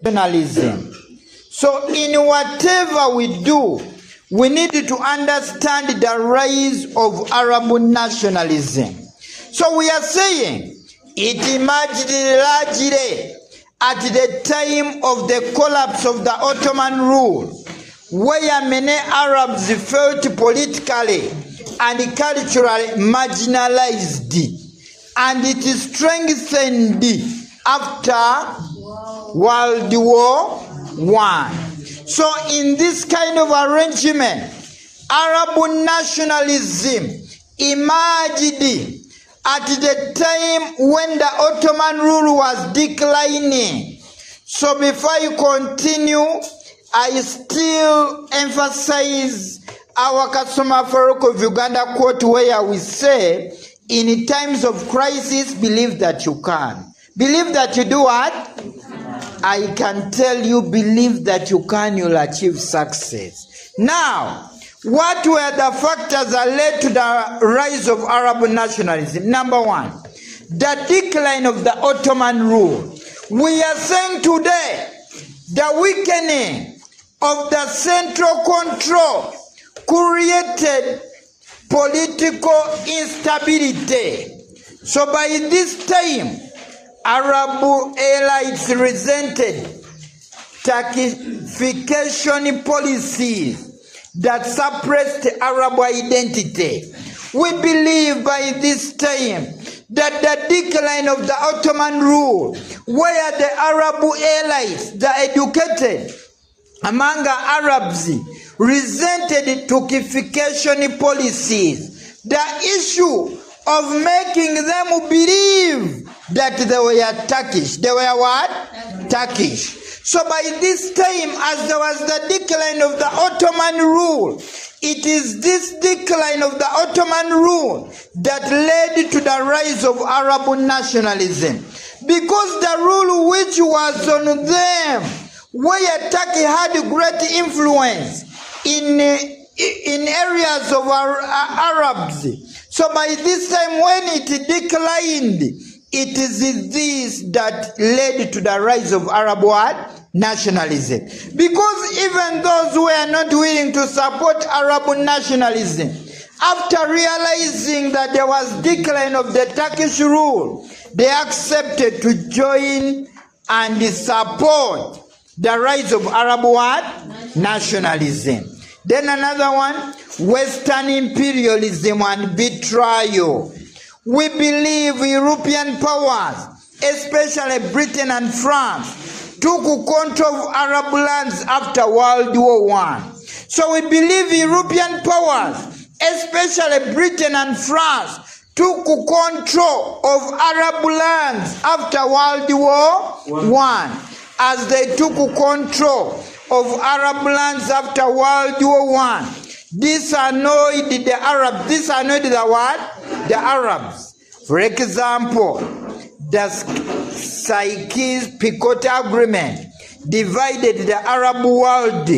nationalism. So in whatever we do, we need to understand the rise of Arab nationalism. So we are saying it emerged largely at the time of the collapse of the Ottoman rule, where many Arabs felt politically and culturally marginalized, and it strengthened after World War I. So in this kind of arrangement, Arab nationalism emerged at the time when the Ottoman rule was declining. So before I continue, I still emphasize our Kasoma Farouk of Uganda quote, where we say, in times of crisis, believe that you can. Believe that you do what? I can tell you, believe that you can, you'll achieve success. Now, what were the factors that led to the rise of Arab nationalism? Number one, the decline of the Ottoman rule. We are saying today, the weakening of the central control created political instability. So by this time, Arab elites resented Turkification policies that suppressed Arab identity. We believe by this time that the decline of the Ottoman rule, where the Arab elites, the educated among the Arabs, resented Turkification policies, the issue of making them believe that they were Turkish. They were what? Turkish. So by this time, as there was the decline of the Ottoman rule, it is this decline of the Ottoman rule that led to the rise of Arab nationalism. Because the rule which was on them, where Turkey had great influence in areas of Arabs. So by this time, when it declined, it is this that led to the rise of Arab nationalism. Because even those who were not willing to support Arab nationalism, after realizing that there was decline of the Turkish rule, they accepted to join and support the rise of Arab nationalism. Then another one, Western imperialism and betrayal. We believe European powers, especially Britain and France, took control of Arab lands after World War I. So we believe European powers, especially Britain and France, took control of Arab lands after World War I. As they took control of Arab lands after World War I, this annoyed the Arabs. This annoyed the what? The Arabs. For example, the Sykes-Picot Agreement divided the Arab world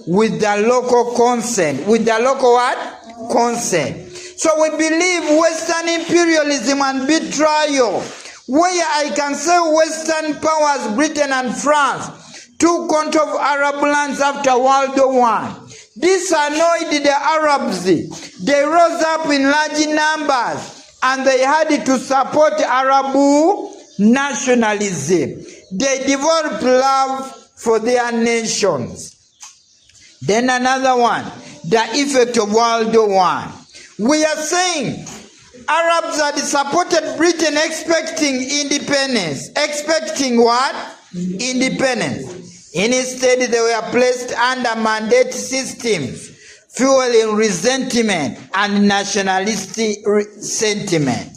with the local consent. With the local what? Consent. So we believe Western imperialism and betrayal, where I can say Western powers, Britain and France, took control of Arab lands after World War I. This annoyed the Arabs. They rose up in large numbers and they had to support Arab nationalism. They developed love for their nations. Then another one, the effect of World War I. We are saying Arabs had supported Britain expecting independence. Expecting what? Independence. Instead, they were placed under mandate systems, fueling resentment and nationalistic sentiment.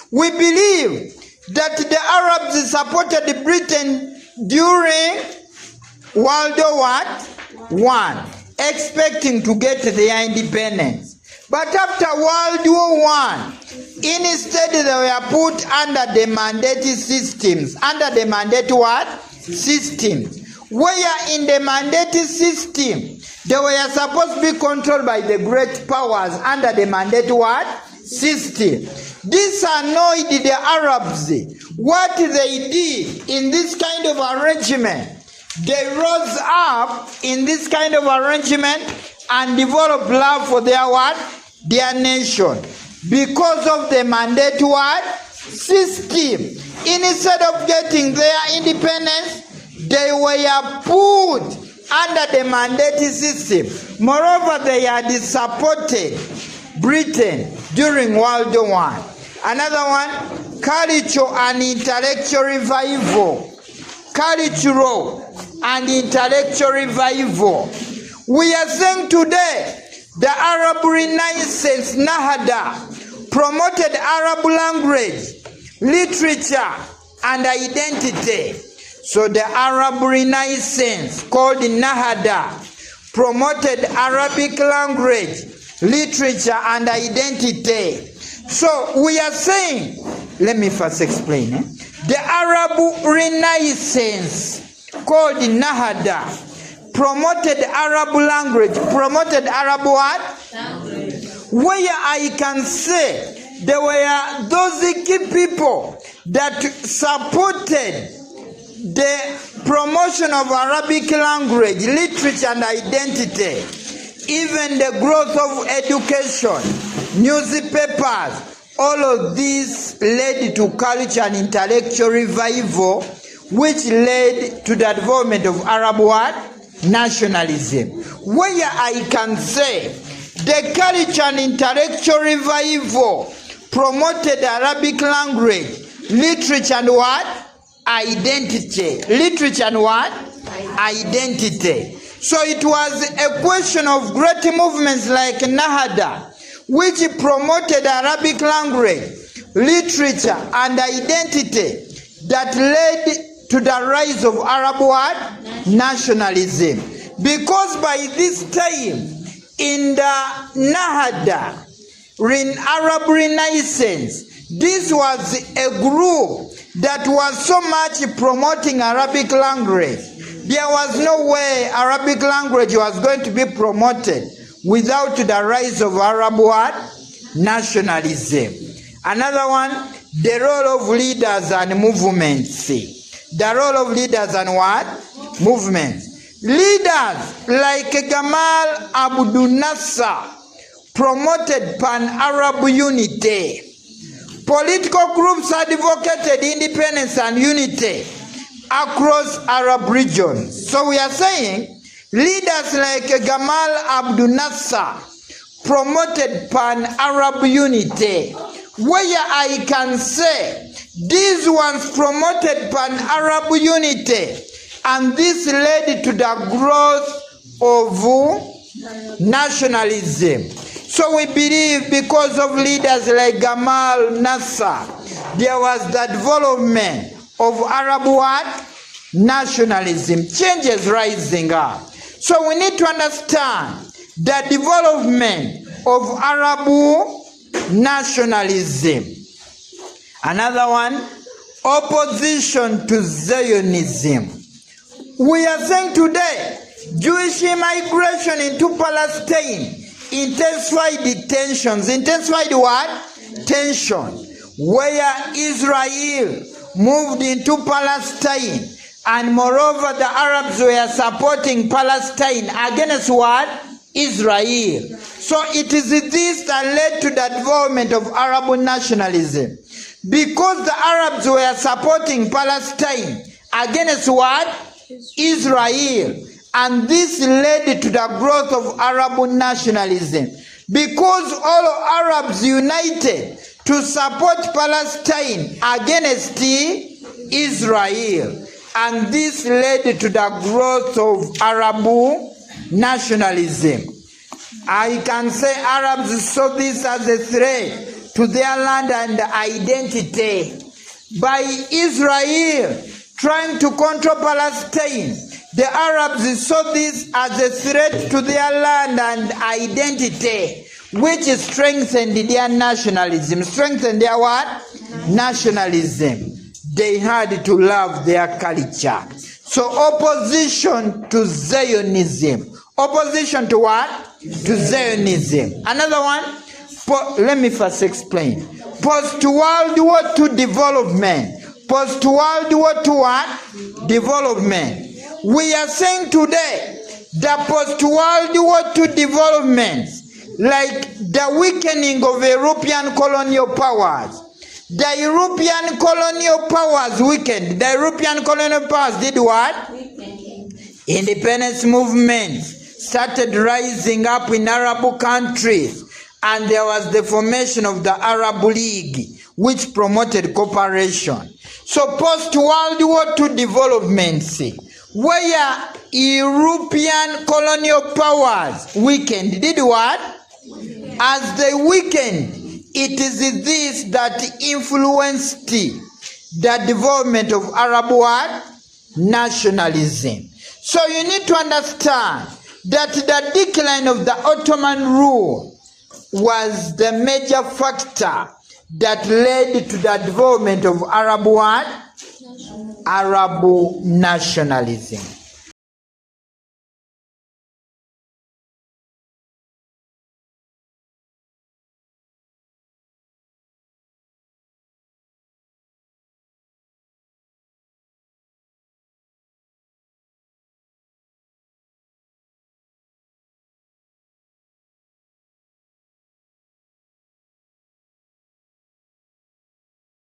We believe that the Arabs supported Britain during World War I, expecting to get their independence. But after World War I, instead they were put under the mandate systems. Under the mandate what? Systems. Where in the mandate system, they were supposed to be controlled by the great powers under the mandate what? System. This annoyed the Arabs. What they did in this kind of arrangement, they rose up in this kind of arrangement and developed love for their what? Their nation. Because of the mandate what? System. Instead of getting their independence, they were put under the mandate system. Moreover, they had supported Britain during World War I. Another one, cultural and intellectual revival. Cultural and intellectual revival. We are saying today, the Arab Renaissance Nahada promoted Arab language, literature, and identity. So the Arab Renaissance, called Nahada, promoted Arabic language, literature, and identity. So we are saying, let me first explain. The Arab Renaissance, called Nahada, promoted Arab language. Promoted Arab what? Language. Where I can say there were those key people that supported the promotion of Arabic language, literature, and identity. Even the growth of education, newspapers, all of these led to culture and intellectual revival, which led to the development of Arab what? Nationalism. Where I can say the culture and intellectual revival promoted Arabic language, literature, and what? Identity. Literature and what? Identity. So it was a question of great movements like Nahada, which promoted Arabic language, literature, and identity that led to the rise of Arab what? Nationalism. Because by this time, in the Nahada, in Arab Renaissance, this was a group that was so much promoting Arabic language. There was no way Arabic language was going to be promoted without the rise of Arab what? Nationalism. Another one, the role of leaders and movements. The role of leaders and what? Movements. Leaders like Gamal Abdel Nasser promoted pan-Arab unity. Political groups advocated independence and unity across Arab regions. So we are saying leaders like Gamal Abdel Nasser promoted pan-Arab unity, where I can say these ones promoted pan-Arab unity, and this led to the growth of nationalism. So we believe because of leaders like Gamal Nasser, there was the development of Arab what? Nationalism. Changes rising up. So we need to understand the development of Arab nationalism. Another one, opposition to Zionism. We are saying today, Jewish immigration into Palestine intensified the tensions. Intensified what? Tension. Where Israel moved into Palestine, and moreover the Arabs were supporting Palestine against what? Israel. So it is this that led to the development of Arab nationalism. Because the Arabs were supporting Palestine against what? Israel. And this led to the growth of Arab nationalism. Because all Arabs united to support Palestine against Israel. And this led to the growth of Arab nationalism. I can say Arabs saw this as a threat to their land and identity. By Israel trying to control Palestine, the Arabs saw this as a threat to their land and identity, which strengthened their nationalism. Strengthened their what? Nationalism. They had to love their culture. So opposition to Zionism. Opposition to what? To Zionism. Another one, let me first explain. Post-World War II development. Post-World War II what? Development. We are saying today the post-World War II developments, like the weakening of European colonial powers. The European colonial powers weakened. The European colonial powers did what? Independence movements started rising up in Arab countries, and there was the formation of the Arab League, which promoted cooperation. So post-World War II developments, where European colonial powers weakened, did what? As they weakened, it is this that influenced the development of Arab what? Nationalism. So you need to understand that the decline of the Ottoman rule was the major factor that led to the development of Arab what? Arab nationalism.